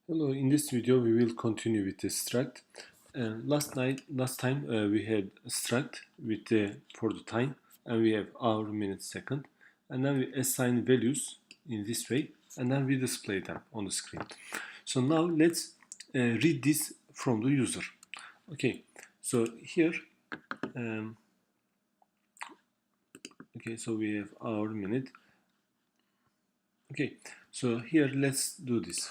Hello, in this video we will continue with the struct. Last time we had struct with the for the time, and we have hour, minute, second, and then we assign values in this way, and then we display them on the screen. So now let's read this from the user. Okay, so here, um, okay, so we have hour, minute. Okay, so here let's do this.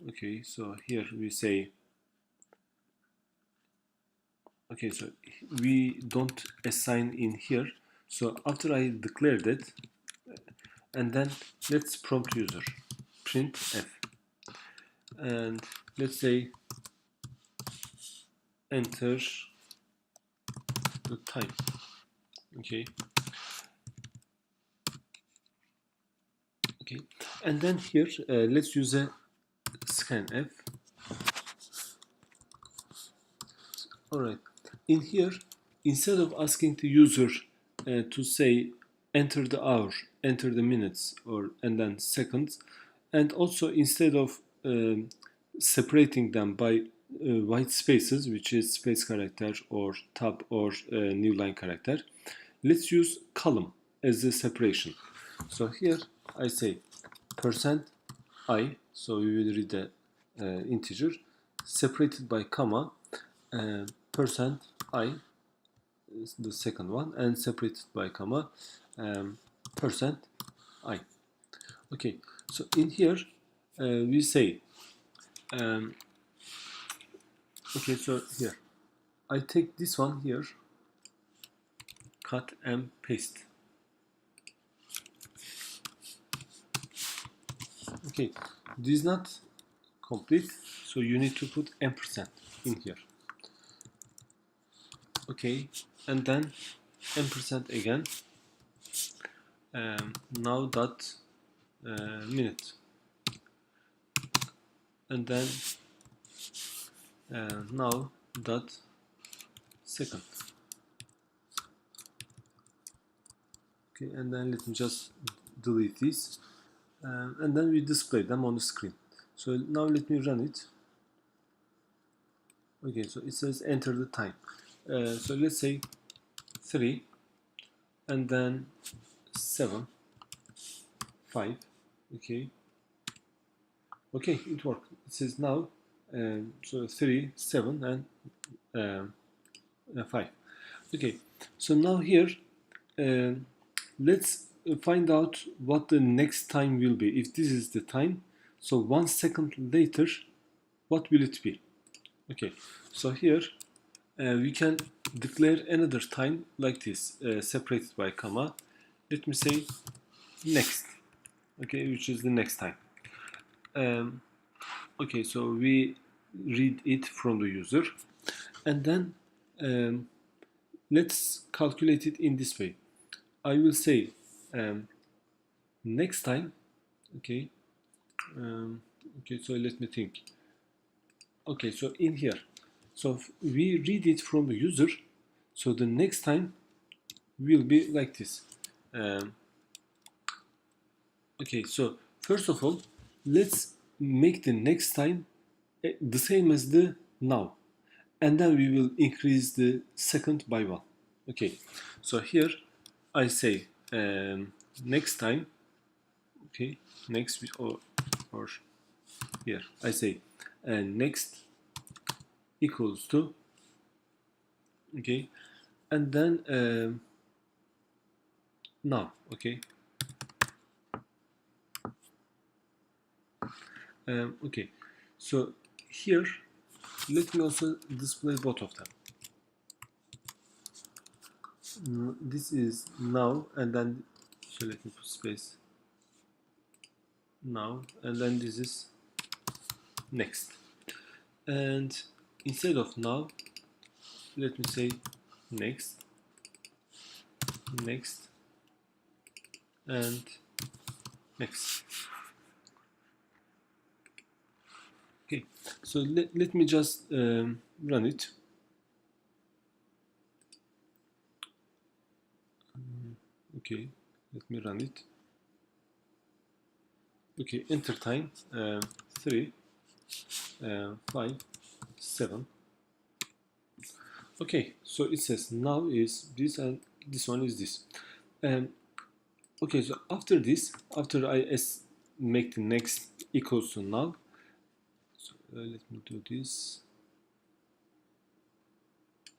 Okay, so here we say. Okay, so we don't assign in here. So after I declare that, and then let's prompt user print f, and let's say enter the time. Okay, okay, and then here let's use a scanf. All right, in here, instead of asking the user to say enter the hour, enter the minutes, or and then seconds, and also instead of separating them by white spaces, which is space character or tab or new line character, let's use column as the separation. So here I say percent %i, so we will read the integer separated by comma, percent %i is the second one, and separated by comma, percent %i. Okay, so in here we say, okay, so here I take this one here, cut and paste. Okay, this is not complete, so you need to put ampersand in here. Okay, and then ampersand again. Now dot minute, and then now dot second. Okay, and then let me just delete this, and then we display them on the screen. So now let me run it. Okay, so it says enter the time. So let's say 3, and then 7, 5. Okay, okay, it worked. It says now, so 3, 7, and 5. Okay, so now here, let's find out what the next time will be. If this is the time, so 1 second later, what will it be? Okay, so here we can declare another time like this, separated by comma. Let me say next, okay, which is the next time. Okay, so we read it from the user, and then let's calculate it in this way. I will say next time. Okay, okay, so let me think. Okay, so in here, so we read it from the user, so the next time will be like this. Okay, so first of all, let's make the next time the same as the now, and then we will increase the second by 1. Okay, so here I say next time. Okay, next, or here I say next equals to, okay, and then now. Okay, okay, so here let me also display both of them. This is now, and then, so let me put space, now, and then this is next, and instead of now, let me say next, next, and next. Okay, so let me just run it. Okay, let me run it. Okay, enter time 3, 5, 7. Okay, so it says now is this and this one is this. Um, okay, so after this, after I make the next equals to now, so let me do this.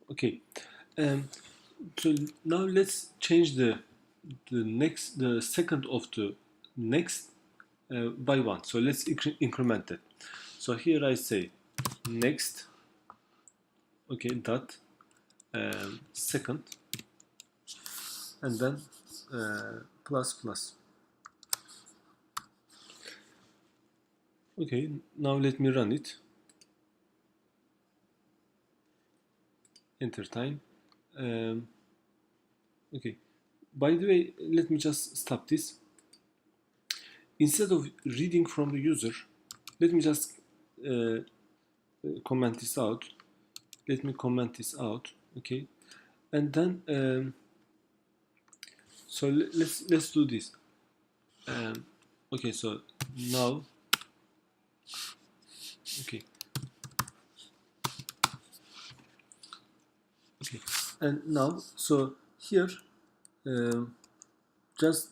Okay, so now let's change the second of the next by one. So let's increment it. So here I say next, okay, dot second, and then plus plus. Okay, now let me run it. Enter time. Okay. By the way, let me just stop this. Instead of reading from the user, let me just uh, comment this out. Let me comment this out. Okay, and then so let's do this. Okay, so now, okay, okay, and now, so here, just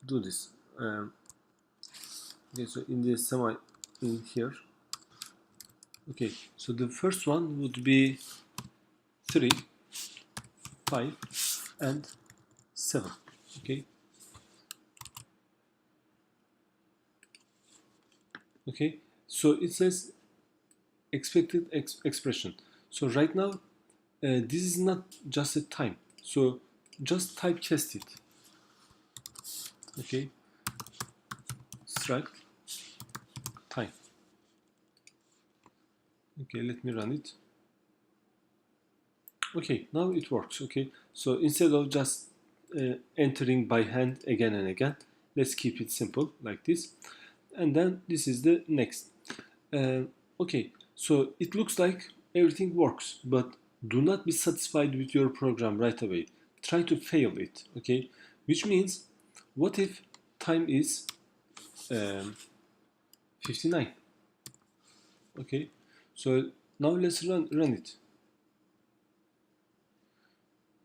do this. Okay, so in the semi in here. Okay, so the first one would be 3, 5, and 7. Okay, okay. So it says expected expression. So right now, this is not just a time. So just typecast it. Okay, struct time. Okay, let me run it. Okay, now it works. Okay, so instead of just entering by hand again and again, let's keep it simple like this. And then this is the next. Uh, okay, so it looks like everything works, but do not be satisfied with your program right away. Try to fail it. Okay, which means, what if time is 59? Okay, so now let's run it.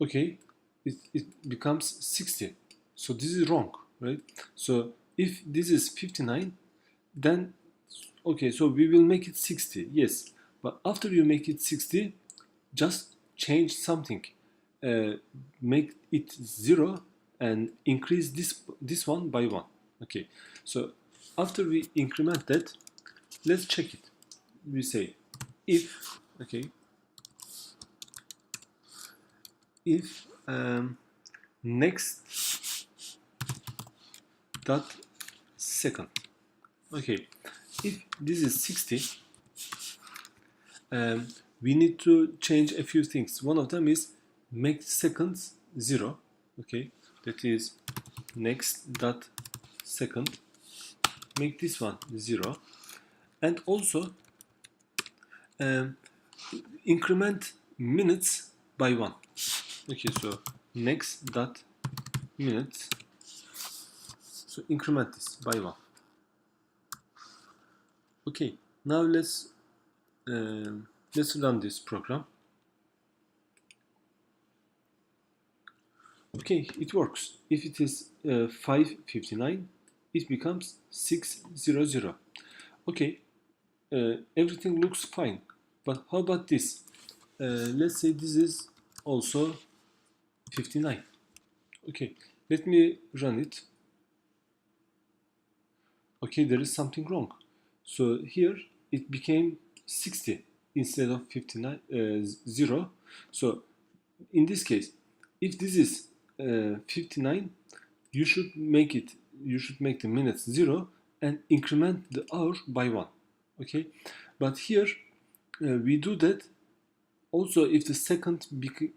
Okay, it becomes 60. So this is wrong, right? So if this is 59, then okay, so we will make it 60, yes. But after you make it 60, just change something. Uh, make it 0 and increase this one by 1. Okay, so after we increment that, let's check it. We say if, okay, if next dot second. Okay, if this is 60, we need to change a few things. One of them is make seconds 0. Okay, that is next dot second. Make this one 0, and also um, increment minutes by 1. Okay, so next dot minutes. So increment this by 1. Okay, now let's run this program. Okay, it works. If it is 5:59, it becomes 6:00. Okay, everything looks fine. But how about this? Let's say this is also 59. Okay, let me run it. Okay, there is something wrong. So here it became 60 instead of 59, 0. So in this case, if this is 59, you should make it, you should make the minutes 0 and increment the hour by 1. Okay, but here we do that also if the second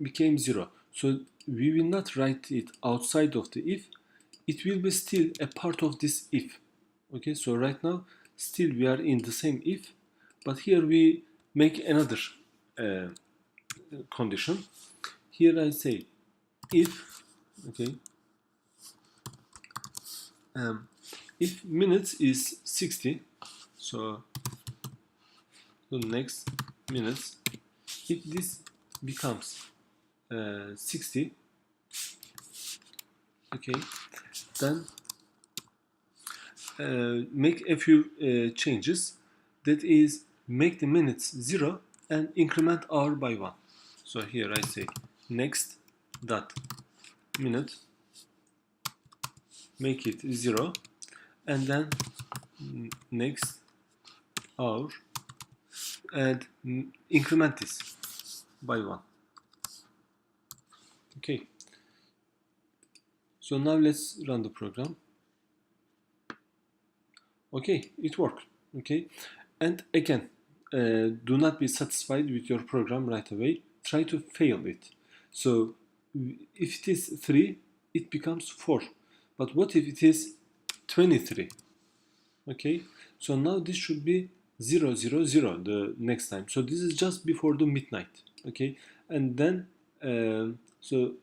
became 0. So we will not write it outside of the if, it will be still a part of this if. Okay, so right now still we are in the same if, but here we make another uh, condition. Here I say if, okay, if minutes is 60, so the next minutes, if this becomes 60, okay, then make a few changes. That is, make the minutes 0 and increment hour by 1. So here I say next dot minute, make it 0, and then next hour, and increment this by 1. Okay, so now let's run the program. Okay, it worked. Okay, and again, do not be satisfied with your program right away. Try to fail it. So if it is 3, it becomes 4. But what if it is 23? Okay, so now this should be 0, 0, 0 the next time. So this is just before the midnight. Okay, and then so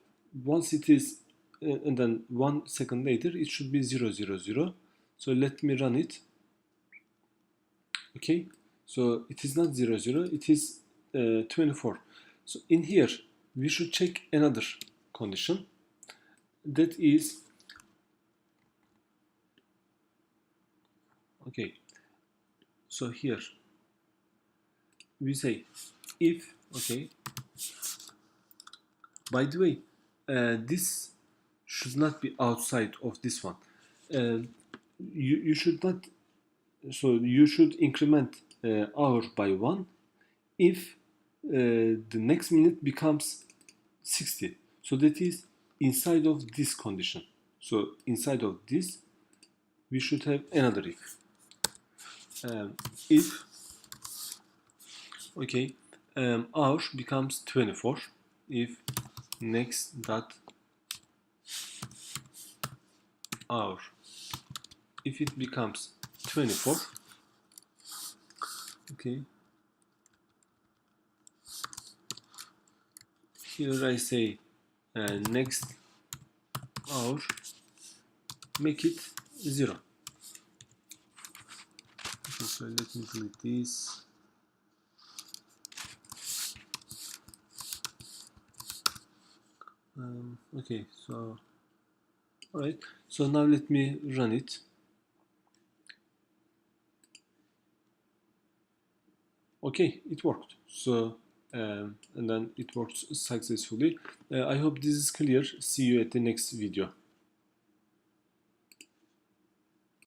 once it is and then 1 second later it should be 0, 0, 0. So let me run it. Okay, so it is not 0, 0, it is 24. So in here we should check another condition, that is, okay, so here we say if, okay, by the way, this should not be outside of this one. You should not, so you should increment hour by 1 if the next minute becomes 60. So that is inside of this condition. So inside of this we should have another if. If, okay, hour becomes 24, if next dot hour, if it becomes 24, okay, here I say next hour, make it 0. Okay, so let me delete this. Okay, so alright, so now let me run it. Okay, it worked. So and then it works successfully. I hope this is clear. See you at the next video.